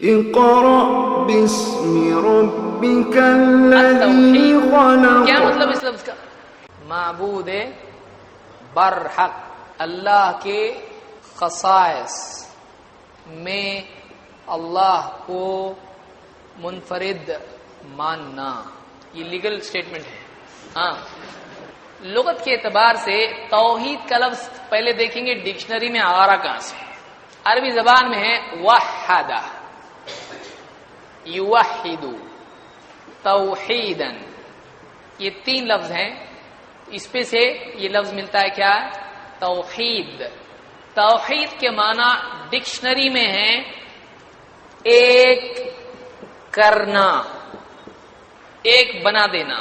اقرأ باسم ربك الذي خلق. کیا مطلب اس لفظ کا؟ معبود برحق، اللہ کے خصائص میں اللہ کو منفرد ماننا، یہ لیگل سٹیٹمنٹ ہے. ہاں، لغت کے اعتبار سے توحید کا لفظ پہلے دیکھیں گے ڈکشنری میں آ رہا کہاں سے. عربی زبان میں ہے وحدہ، یوحد، توحیدن، یہ تین لفظ ہیں. اس پہ سے یہ لفظ ملتا ہے کیا؟ توحید. توحید کے معنی ڈکشنری میں ہے ایک کرنا، ایک بنا دینا،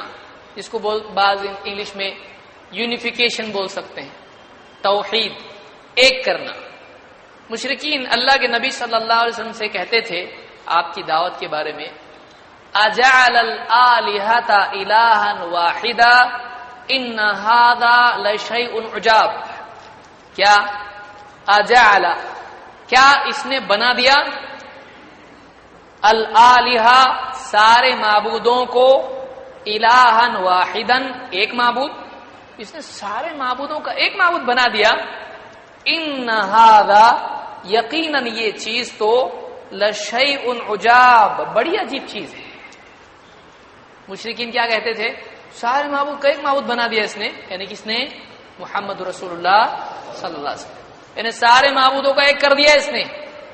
جس کو بعض انگلش میں یونیفیکیشن بول سکتے ہیں. توحید ایک کرنا. مشرکین اللہ کے نبی صلی اللہ علیہ وسلم سے کہتے تھے آپ کی دعوت کے بارے میں، اجعل الآلہۃ الہا واحدا ان ھذا لشیء عجاب. کیا اجعل، کیا اس نے بنا دیا، الآلہہ سارے معبودوں کو، الہا واحدا ایک معبود، اس نے سارے معبودوں کا ایک معبود بنا دیا. ان ھذا یقیناً یہ چیز تو لشیء عجاب، بڑی عجیب چیز ہے. مشرکین کیا کہتے تھے؟ سارے معبود کا ایک معبود بنا دیا اس نے، یعنی کس نے؟ محمد رسول اللہ صلی اللہ علیہ وسلم، یعنی سارے معبودوں کا ایک کر دیا اس نے.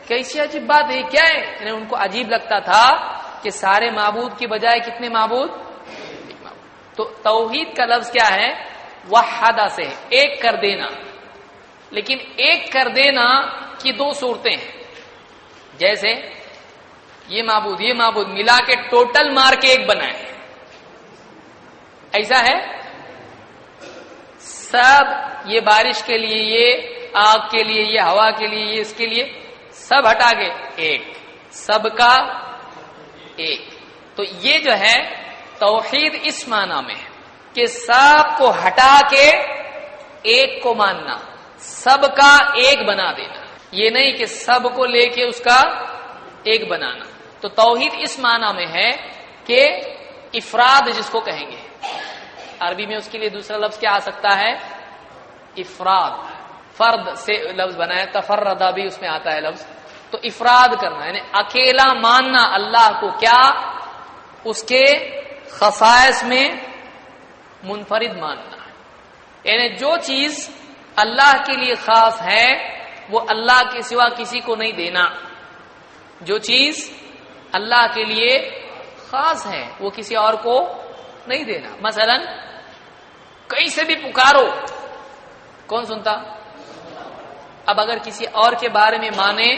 کیسی عجیب بات ہے، کیا ہے؟ یعنی ان کو عجیب لگتا تھا کہ سارے معبود کی بجائے کتنے معبود؟ ایک معبود. تو توحید کا لفظ کیا ہے؟ وحدہ سے ایک کر دینا. لیکن ایک کر دینا کی دو صورتیں ہیں. جیسے یہ معبود ملا کے ٹوٹل مار کے ایک بنائے، ایسا ہے؟ سب یہ بارش کے لیے، یہ آگ کے لیے، یہ ہوا کے لیے، یہ اس کے لیے، سب ہٹا کے ایک، سب کا ایک. تو یہ جو ہے توحید اس معنی میں ہے کہ سب کو ہٹا کے ایک کو ماننا، سب کا ایک بنا دینا. یہ نہیں کہ سب کو لے کے اس کا ایک بنانا. تو توحید اس معنی میں ہے کہ افراد جس کو کہیں گے. عربی میں اس کے لیے دوسرا لفظ کیا آ سکتا ہے؟ افراد. فرد سے لفظ بنا ہے، تفردہ بھی اس میں آتا ہے لفظ. تو افراد کرنا یعنی اکیلا ماننا اللہ کو، کیا؟ اس کے خصائص میں منفرد ماننا. یعنی جو چیز اللہ کے لیے خاص ہے وہ اللہ کے سوا کسی کو نہیں دینا. جو چیز اللہ کے لیے خاص ہے وہ کسی اور کو نہیں دینا. مثلا کہیں سے بھی پکارو، کون سنتا؟ اب اگر کسی اور کے بارے میں مانے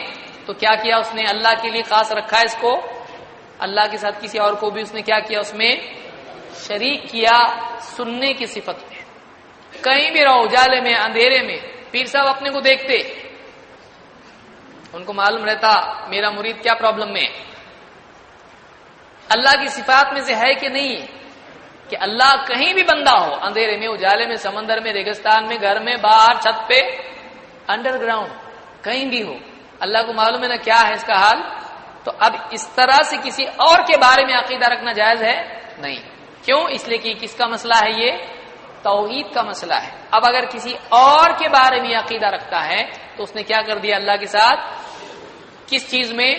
تو کیا کیا اس نے؟ اللہ کے لیے خاص رکھا ہے اس کو، اللہ کے ساتھ کسی اور کو بھی اس نے کیا کیا؟ اس میں شریک کیا سننے کی صفت میں. کہیں بھی رہو، اجالے میں، اندھیرے میں، پیر صاحب اپنے کو دیکھتے، ان کو معلوم رہتا میرا مرید کیا پرابلم میں. اللہ کی صفات میں سے ہے کہ نہیں کہ اللہ کہیں بھی بندہ ہو، اندھیرے میں، اجالے میں، سمندر میں، ریگستان میں، گھر میں، باہر، چھت پہ، انڈر گراؤنڈ، کہیں بھی ہو، اللہ کو معلوم ہے نا کیا ہے اس کا حال. تو اب اس طرح سے کسی اور کے بارے میں عقیدہ رکھنا جائز ہے؟ نہیں. کیوں؟ اس لیے کہ کس کا مسئلہ ہے؟ یہ توحید کا مسئلہ ہے. اب اگر کسی اور کے بارے میں عقیدہ رکھتا ہے تو اس نے کیا کر دیا اللہ کے ساتھ؟ کس چیز میں؟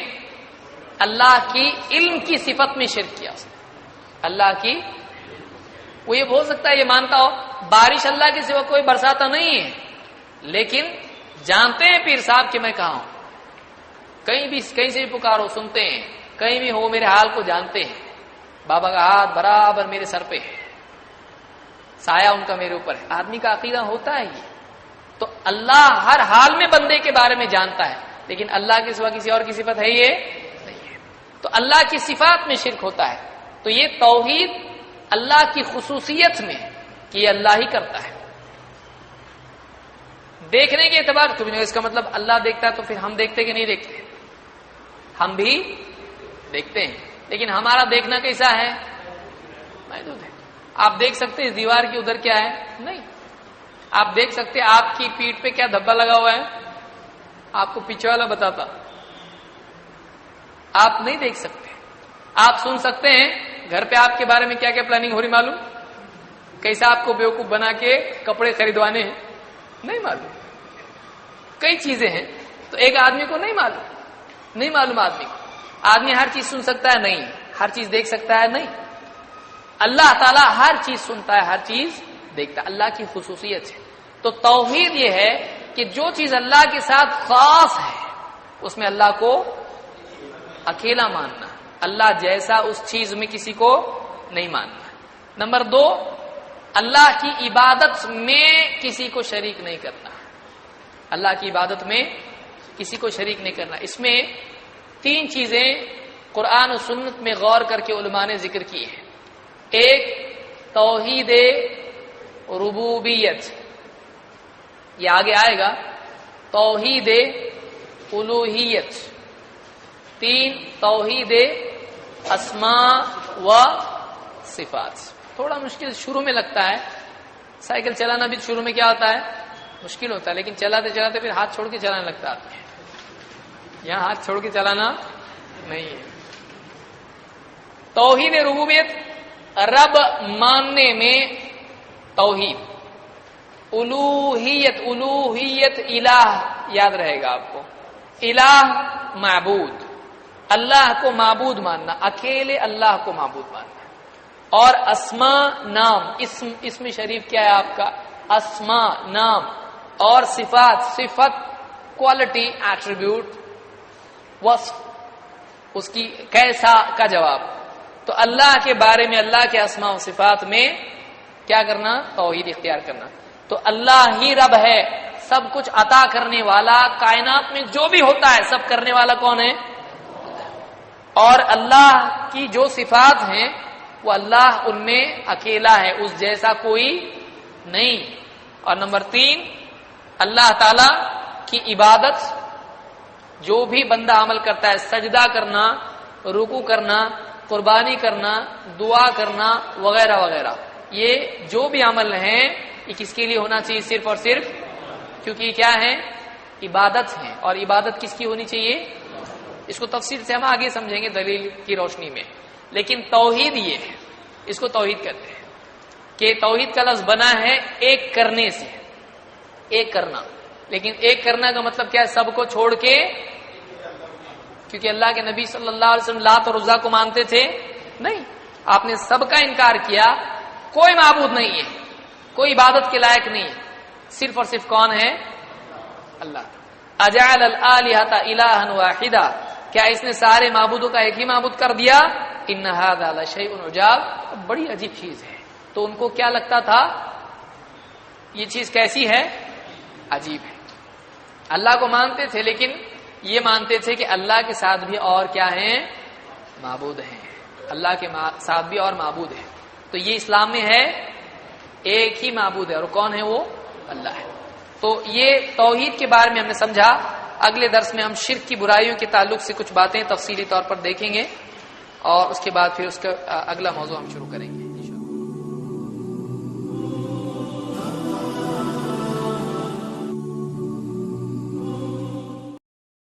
اللہ کی علم کی صفت میں شرک کیا اس نے. اللہ کی، وہ یہ بول سکتا ہے، یہ مانتا ہو بارش اللہ کے سوا کوئی برساتا نہیں ہے، لیکن جانتے ہیں پیر صاحب کہ میں کہاں ہوں، کہیں سے بھی پکارو سنتے ہیں، کہیں بھی ہو میرے حال کو جانتے ہیں. بابا کا ہاتھ برابر میرے سر پہ ہے، سایہ ان کا میرے اوپر ہے. آدمی کا عقیدہ ہوتا ہے یہ. تو اللہ ہر حال میں بندے کے بارے میں جانتا ہے، لیکن اللہ کے سوا کسی اور کی صفت ہے یہ نہیں ہے. تو اللہ کی صفات میں شرک ہوتا ہے. تو یہ توحید اللہ کی خصوصیت میں کہ یہ اللہ ہی کرتا ہے. دیکھنے کے اعتبار تو اس کا مطلب اللہ دیکھتا ہے تو پھر ہم دیکھتے کہ نہیں دیکھتے؟ ہم بھی دیکھتے ہیں، لیکن ہمارا دیکھنا کیسا ہے؟ محدود ہے. آپ دیکھ سکتے ہیں اس دیوار کی ادھر کیا ہے؟ نہیں. آپ دیکھ سکتے ہیں آپ کی پیٹھ پہ کیا دھبا لگا ہوا ہے؟ آپ کو پیچھے والا بتاتا. آپ نہیں دیکھ سکتے. آپ سن سکتے ہیں گھر پہ آپ کے بارے میں کیا کیا پلاننگ ہو رہی معلوم, کیسا آپ کو بیوقوف بنا کے کپڑے خریدوانے ہیں نہیں معلوم, کئی چیزیں ہیں. تو ایک آدمی کو نہیں معلوم آدمی کو. آدمی ہر چیز سن سکتا ہے نہیں, ہر چیز دیکھ سکتا ہے نہیں. اللہ تعالیٰ ہر چیز سنتا ہے, ہر چیز دیکھتا ہے, اللہ کی خصوصیت ہے. تو توحید یہ ہے کہ جو چیز اللہ کے ساتھ خاص ہے اس میں اللہ کو اکیلا ماننا, اللہ جیسا اس چیز میں کسی کو نہیں ماننا. نمبر 2, اللہ کی عبادت میں کسی کو شریک نہیں کرنا, اللہ کی عبادت میں کسی کو شریک نہیں کرنا. اس میں 3 چیزیں قرآن و سنت میں غور کر کے علماء نے ذکر کی ہیں. ایک توحید ربوبیت, یہ آگے آئے گا. توحید الوہیت. 3 توحید اسماء و صفات. تھوڑا مشکل شروع میں لگتا ہے, سائیکل چلانا بھی شروع میں کیا ہوتا ہے, مشکل ہوتا ہے, لیکن چلاتے چلاتے پھر ہاتھ چھوڑ کے چلانے لگتا ہے. یہاں ہاتھ چھوڑ کے چلانا نہیں ہے. توحید ربوبیت, رب ماننے میں توحید. الوہیت الہ یاد رہے گا آپ کو, الہ معبود, اللہ کو معبود ماننا, اکیلے اللہ کو معبود ماننا. اور اسماء نام, اسم شریف کیا ہے آپ کا, اسماء نام. اور صفات, صفت کوالٹی ایٹریبیوٹ وصف, اس کی کیسا کا جواب. تو اللہ کے بارے میں, اللہ کے اسماء و صفات میں کیا کرنا, توحید اختیار کرنا. تو اللہ ہی رب ہے, سب کچھ عطا کرنے والا, کائنات میں جو بھی ہوتا ہے سب کرنے والا کون ہے, اور اللہ کی جو صفات ہیں وہ اللہ ان میں اکیلا ہے, اس جیسا کوئی نہیں. اور نمبر 3, اللہ تعالی کی عبادت جو بھی بندہ عمل کرتا ہے, سجدہ کرنا, رکوع کرنا, قربانی کرنا, دعا کرنا وغیرہ وغیرہ, یہ جو بھی عمل ہیں یہ کس کے لیے ہونا چاہیے, صرف اور صرف, کیونکہ یہ کیا ہے, عبادت ہے. اور عبادت کس کی ہونی چاہیے, اس کو تفصیل سے ہم آگے سمجھیں گے دلیل کی روشنی میں. لیکن توحید یہ ہے, اس کو توحید کہتے ہیں کہ توحید کا لفظ بنا ہے ایک کرنے سے, ایک کرنا. لیکن ایک کرنا کا مطلب کیا ہے, سب کو چھوڑ کے, کیونکہ اللہ کے نبی صلی اللہ علیہ وسلم لات اور عزا کو مانتے تھے نہیں, آپ نے سب کا انکار کیا. کوئی معبود نہیں ہے, کوئی عبادت کے لائق نہیں ہے, صرف اور صرف کون ہے, اللہ. اجعل الآلہۃ الہا واحدا, کیا اس نے سارے معبودوں کا ایک ہی معبود کر دیا. ان ھذا لشیء عجاب, بڑی عجیب چیز ہے. تو ان کو کیا لگتا تھا, یہ چیز کیسی ہے, عجیب ہے. اللہ کو مانتے تھے لیکن یہ مانتے تھے کہ اللہ کے ساتھ بھی اور کیا ہیں, معبود ہیں, اللہ کے ساتھ بھی اور معبود ہیں. تو یہ اسلام میں ہے, ایک ہی معبود ہے, اور کون ہے وہ, اللہ ہے. تو یہ توحید کے بارے میں ہم نے سمجھا. اگلے درس میں ہم شرک کی برائیوں کے تعلق سے کچھ باتیں تفصیلی طور پر دیکھیں گے, اور اس کے بعد پھر اس کا اگلا موضوع ہم شروع کریں گے.